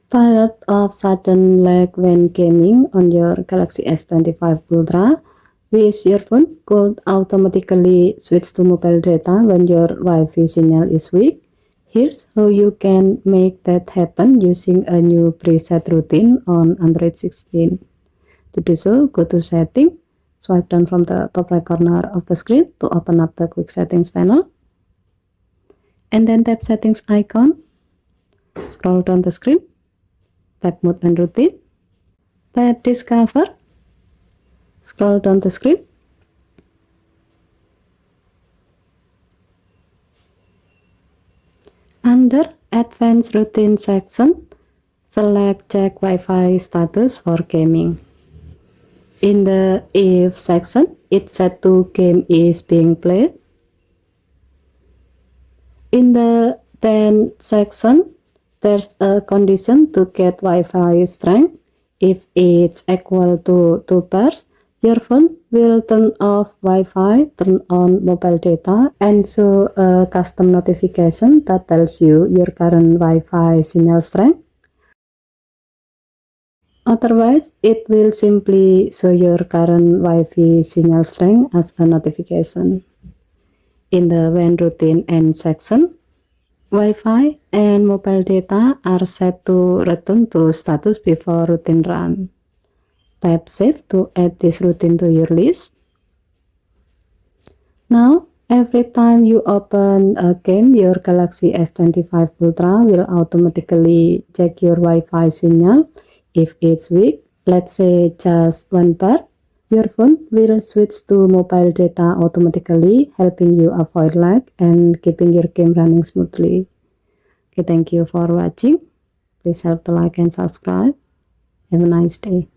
Tired of sudden lag when gaming on your Galaxy S25 Ultra? Wish your phone could automatically switch to mobile data when your Wi-Fi signal is weak? Here's how you can make that happen using a new preset routine on Android 16. To do so, go to Setting, swipe down from the top right corner of the screen to open up the Quick Settings panel, and then tap Settings icon, scroll down the screen, tap Mode and Routine, tap Discover, scroll down the screen, under Advanced Routine section, select Check Wi-Fi status for gaming. In the If section, it's set to game is being played. In the Then section, there's a condition to get Wi-Fi strength. If it's equal to 2 pairs, your phone will turn off Wi-Fi, turn on mobile data, and show a custom notification that tells you your current Wi-Fi signal strength. Otherwise, it will simply show your current Wi-Fi signal strength as a notification. In the When Routine End section, Wi-Fi and mobile data are set to return to status before routine run. Tap Save to add this routine to your list. Now, every time you open a game, your Galaxy S25 Ultra will automatically check your Wi-Fi signal. If it's weak, let's say just 1 pair, your phone will switch to mobile data automatically, helping you avoid lag and keeping your game running smoothly. Okay, thank you for watching. Please help to like and subscribe. Have a nice day.